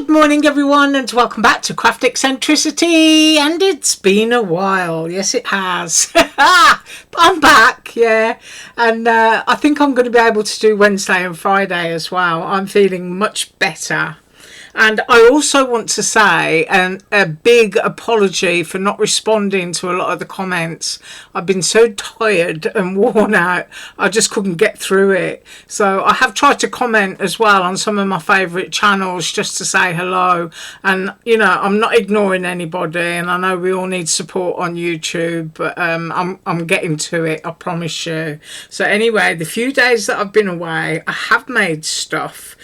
Good morning everyone, and welcome back to Craft Eccentricity. And it's been a while, yes it has. But I'm back, yeah, and I think I'm going to be able to do Wednesday and Friday as well. I'm feeling much better. And I also want to say a big apology for not responding to a lot of the comments. I've been so tired and worn out, I just couldn't get through it. So I have tried to comment as well on some of my favourite channels just to say hello. And, you know, I'm not ignoring anybody, and I know we all need support on YouTube, but I'm getting to it, I promise you. So anyway, the few days that I've been away, I have made stuff.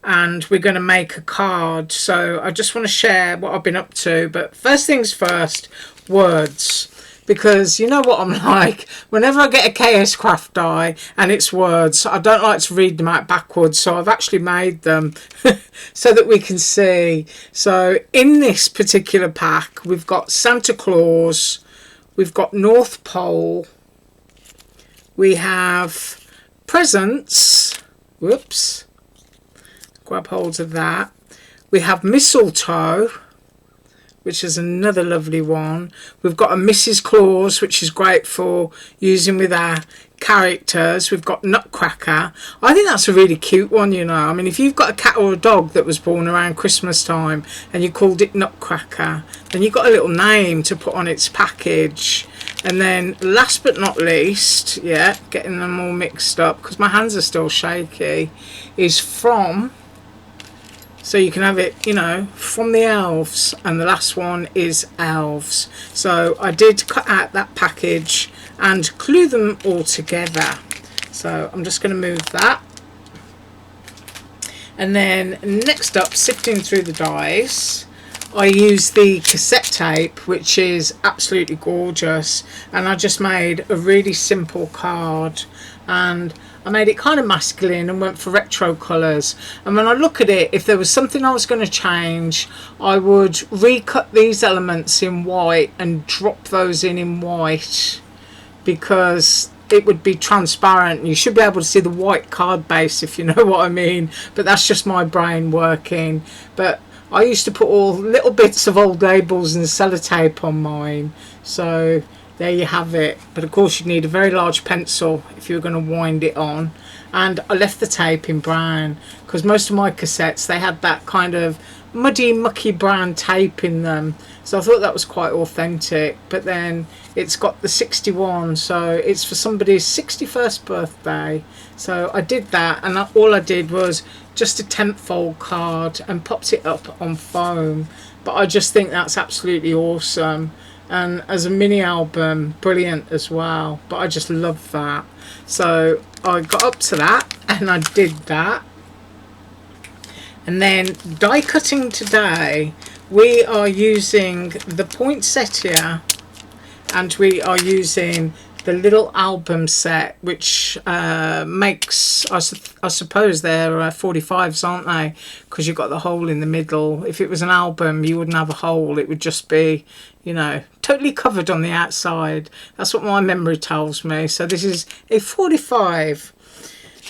And we're going to make a card, so I just want to share what I've been up to. But first things first, words, because you know what I'm like. Whenever I get a KSCRAFT die and it's words, I don't like to read them out backwards, so I've actually made them so that we can see. So in this particular pack, we've got Santa Claus, we've got North Pole, we have presents, whoops, grab hold of that. We have mistletoe, which is another lovely one. We've got a Mrs. Claus, which is great for using with our characters. We've got Nutcracker. I think that's a really cute one, you know. I mean, if you've got a cat or a dog that was born around Christmas time and you called it Nutcracker, then you've got a little name to put on its package. And then last but not least, yeah, getting them all mixed up because my hands are still shaky, is from... So you can have it, you know, from the elves, and the last one is elves. So I did cut out that package and glue them all together. So I'm just going to move that. And then next up, sifting through the dies, I use the cassette tape, which is absolutely gorgeous. And I just made a really simple card, and I made it kind of masculine and went for retro colours. And when I look at it, if there was something I was going to change, I would recut these elements in white and drop those in white, because it would be transparent. You should be able to see the white card base, if you know what I mean. But that's just my brain working. But I used to put all little bits of old labels and sellotape on mine. So there you have it. But of course you need a very large pencil if you're going to wind it on. And I left the tape in brown because most of my cassettes, they had that kind of muddy, mucky brown tape in them. So I thought that was quite authentic. But then it's got the 61, so it's for somebody's 61st birthday. So I did that, and all I did was just a 10th fold card and popped it up on foam. But I just think that's absolutely awesome. And as a mini album, brilliant as well. But I just love that. So I got up to that and I did that. And then die cutting today, we are using the poinsettia, and we are using the little album set, which makes, I suppose they're 45s, aren't they? Because you've got the hole in the middle. If it was an album, you wouldn't have a hole. It would just be, you know, totally covered on the outside. That's what my memory tells me. So this is a 45.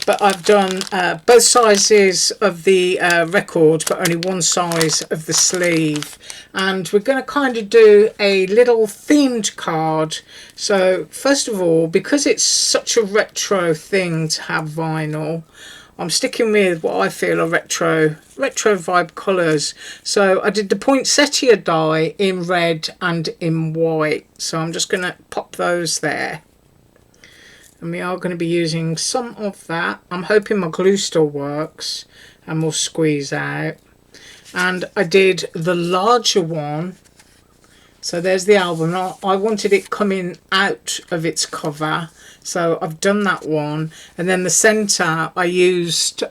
But I've done both sizes of the record, but only one size of the sleeve. And we're going to kind of do a little themed card. So first of all, because it's such a retro thing to have vinyl, I'm sticking with what I feel are retro vibe colours. So I did the poinsettia die in red and in white. So I'm just going to pop those there. And we are going to be using some of that. I'm hoping my glue still works and will squeeze out. And I did the larger one. So there's the album. Now, I wanted it coming out of its cover. So I've done that one. And then the centre I used...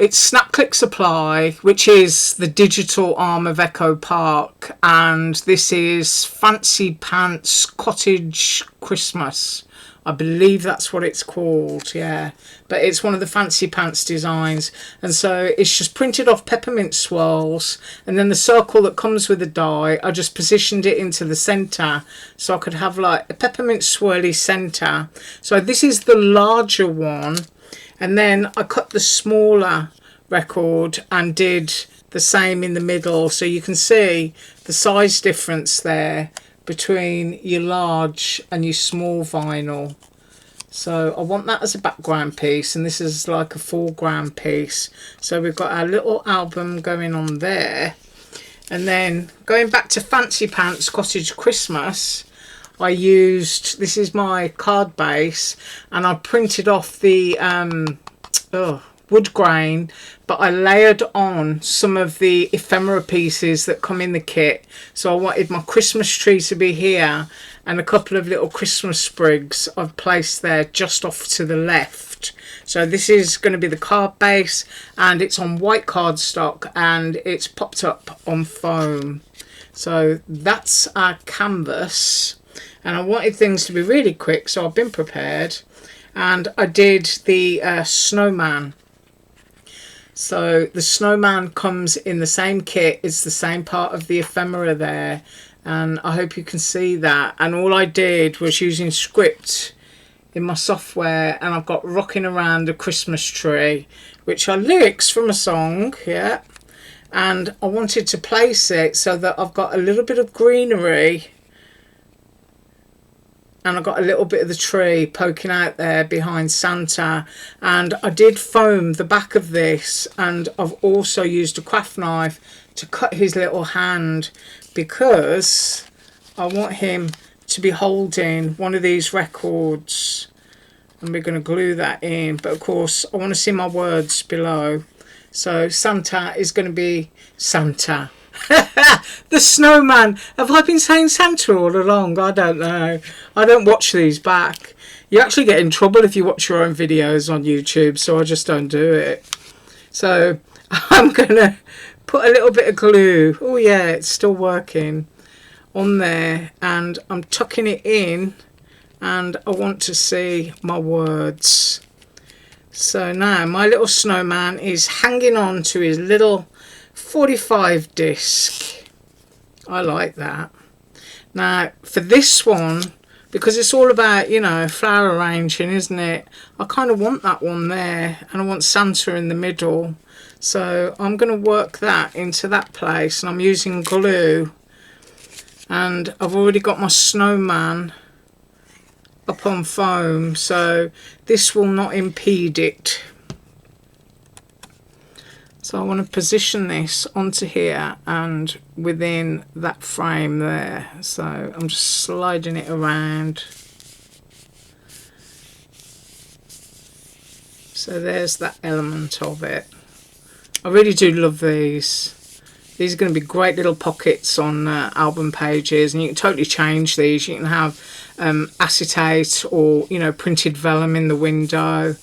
it's Snap Click Supply, which is the digital arm of Echo Park, and this is Fancy Pants Cottage Christmas. I believe that's what it's called, yeah. But it's one of the Fancy Pants designs, and so it's just printed off peppermint swirls, and then the circle that comes with the die, I just positioned it into the centre, so I could have like a peppermint swirly centre. So this is the larger one. And then I cut the smaller record and did the same in the middle, so you can see the size difference there between your large and your small vinyl. So I want that as a background piece, and this is like a foreground piece. So we've got our little album going on there. And then going back to Fancy Pants Cottage Christmas, I used, this is my card base, and I printed off the wood grain, but I layered on some of the ephemera pieces that come in the kit. So I wanted my Christmas tree to be here, and a couple of little Christmas sprigs I've placed there just off to the left. So this is going to be the card base, and it's on white cardstock, and it's popped up on foam. So that's our canvas, and I wanted things to be really quick, so I've been prepared. And I did the snowman. So the snowman comes in the same kit, it's the same part of the ephemera there, and I hope you can see that. And all I did was using script in my software, and I've got Rocking Around a Christmas Tree, which are lyrics from a song, yeah, and I wanted to place it so that I've got a little bit of greenery, and I've got a little bit of the tree poking out there behind Santa. And I did foam the back of this, and I've also used a craft knife to cut his little hand, because I want him to be holding one of these records, and we're going to glue that in. But of course I want to see my words below. So Santa is going to be Santa. The snowman. Have I been saying Santa all along? I don't know. I don't watch these back. You actually get in trouble if you watch your own videos on YouTube, so I just don't do it. So I'm gonna put a little bit of glue, oh yeah, it's still working, on there, and I'm tucking it in, and I want to see my words. So now my little snowman is hanging on to his little 45 disc. I like that. Now for this one, because it's all about, you know, flower arranging, isn't it, I kind of want that one there, and I want Santa in the middle. So I'm going to work that into that place, and I'm using glue, and I've already got my snowman up on foam, so this will not impede it. So I want to position this onto here and within that frame there. So I'm just sliding it around. So there's that element of it. I really do love these. These are going to be great little pockets on album pages, and you can totally change these. You can have acetate or, you know, printed vellum in the window.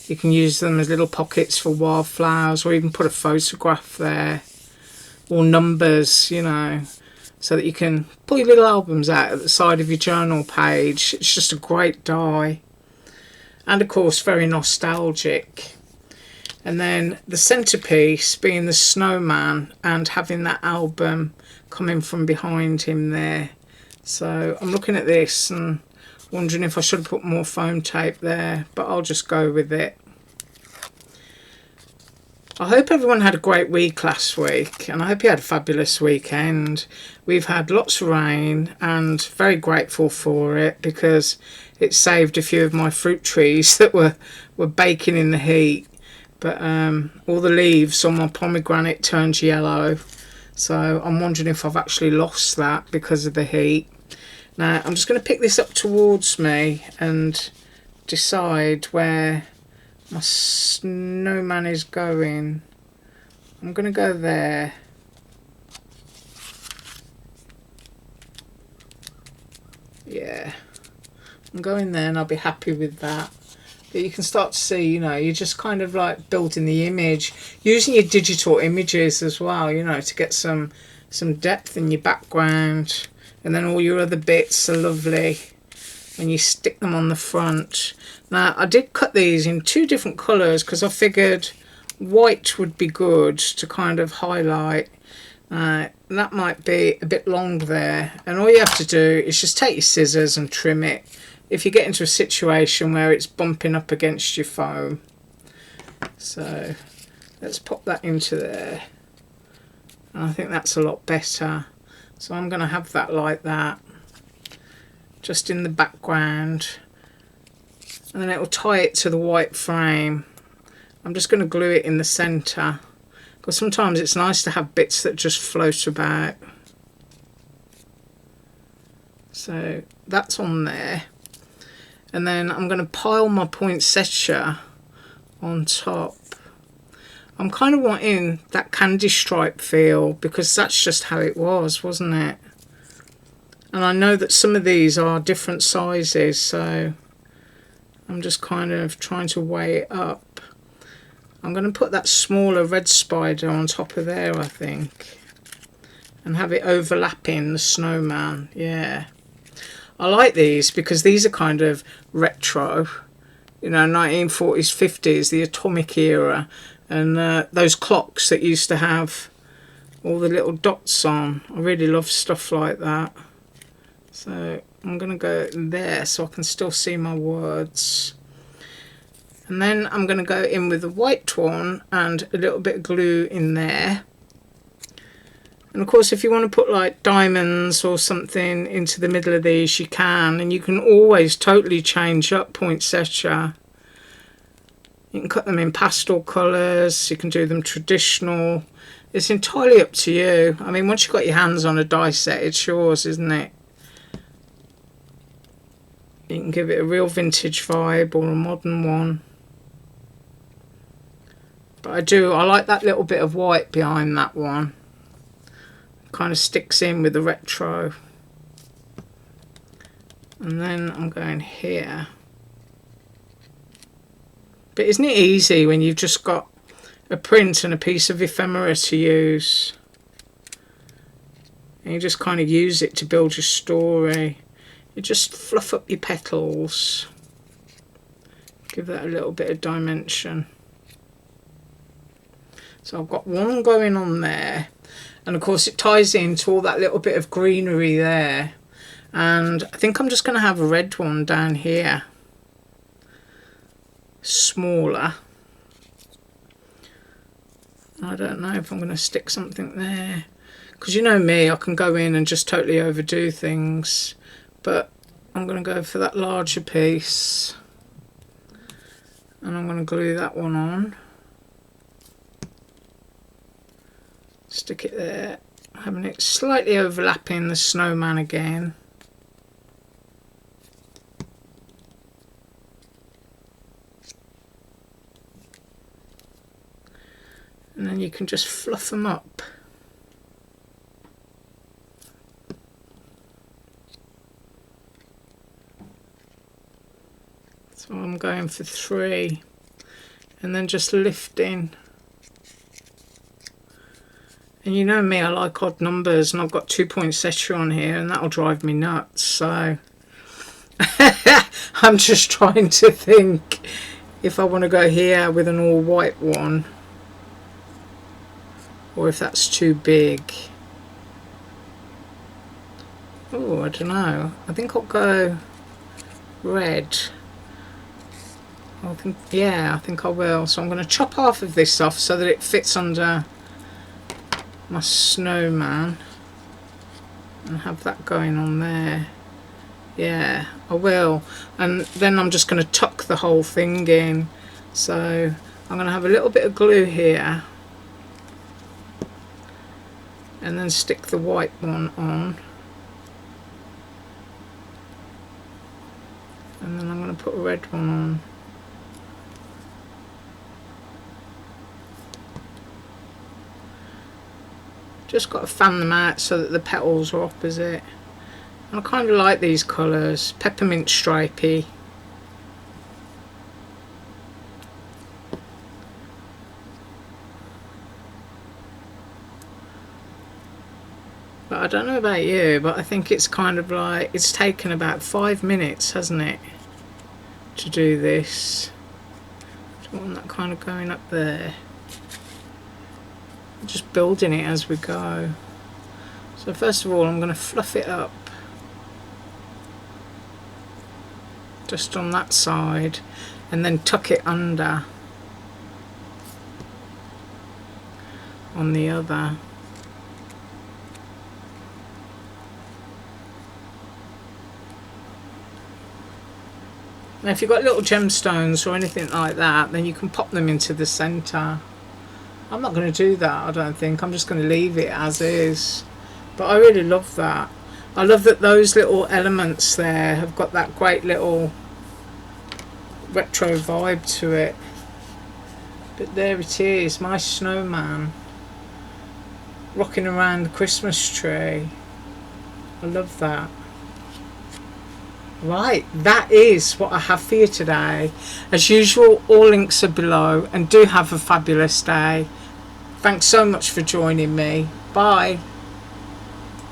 You can use them as little pockets for wildflowers, or even put a photograph there, or numbers, you know, so that you can pull your little albums out at the side of your journal page. It's just a great die, and of course very nostalgic. And then the centerpiece being the snowman, and having that album coming from behind him there. So I'm looking at this and wondering if I should have put more foam tape there, but I'll just go with it. I hope everyone had a great week last week, and I hope you had a fabulous weekend. We've had lots of rain, and very grateful for it, because it saved a few of my fruit trees that were baking in the heat. But all the leaves on my pomegranate turned yellow, so I'm wondering if I've actually lost that because of the heat. Now I'm just going to pick this up towards me and decide where my snowman is going. I'm going to go there. Yeah, I'm going there, and I'll be happy with that. But you can start to see, you know, you're just kind of like building the image, using your digital images as well, you know, to get some depth in your background. And then all your other bits are lovely when you stick them on the front. Now I did cut these in 2 different colours, because I figured white would be good to kind of highlight. That might be a bit long there, and all you have to do is just take your scissors and trim it if you get into a situation where it's bumping up against your foam. So Let's pop that into there. And I think that's a lot better. So I'm going to have that like that, just in the background. And then it will tie it to the white frame. I'm just going to glue it in the centre, because sometimes it's nice to have bits that just float about. So that's on there. And then I'm going to pile my poinsettia on top. I'm kind of wanting that candy stripe feel, because that's just how it was, wasn't it? And I know that some of these are different sizes, so I'm just kind of trying to weigh it up. I'm going to put that smaller red spider on top of there, I think, and have it overlapping the snowman. Yeah, I like these because these are kind of retro, you know, 1940s, 50s, the atomic era. And those clocks that used to have all the little dots on. I really love stuff like that. So I'm going to go there so I can still see my words. And then I'm going to go in with the white one and a little bit of glue in there. And of course, if you want to put like diamonds or something into the middle of these, you can. And you can always totally change up poinsettia. You can cut them in pastel colours, you can do them traditional. It's entirely up to you. I mean, once you've got your hands on a die set, it's yours, isn't it? You can give it a real vintage vibe or a modern one. But I like that little bit of white behind that one. Kind of sticks in with the retro. And then I'm going here. But isn't it easy when you've just got a print and a piece of ephemera to use? And you just kind of use it to build your story. You just fluff up your petals. Give that a little bit of dimension. So I've got one going on there. And of course it ties into all that little bit of greenery there. And I think I'm just going to have a red one down here. Smaller. I don't know if I'm going to stick something there, because you know me, I can go in and just totally overdo things, but I'm going to go for that larger piece and I'm going to glue that one on, stick it there, having it slightly overlapping the snowman again. And then you can just fluff them up. So I'm going for 3. And then just lifting. And you know me, I like odd numbers, and I've got 2 poinsettia on here, and that'll drive me nuts. So I'm just trying to think if I want to go here with an all white one, or if that's too big. Oh, I don't know. I think I'll go red. I think I will. So I'm going to chop half of this off so that it fits under my snowman and have that going on there. Yeah, I will. And then I'm just going to tuck the whole thing in. So I'm going to have a little bit of glue here and then stick the white one on, and then I'm going to put a red one on. Just got to fan them out so that the petals are opposite. And I kind of like these colours, peppermint stripey. But I don't know about you, but I think it's kind of like, it's taken about 5 minutes, hasn't it, to do this. I want that kind of going up there. Just building it as we go. So first of all, I'm going to fluff it up just on that side and then tuck it under. on the other. Now if you've got little gemstones or anything like that, then you can pop them into the centre. I'm not going to do that, I don't think. I'm just going to leave it as is. But I really love that. I love that those little elements there have got that great little retro vibe to it. But there it is, my snowman rocking around the Christmas tree. I love that. Right, that is what I have for you today. As usual, all links are below, and do have a fabulous day. Thanks so much for joining me. Bye.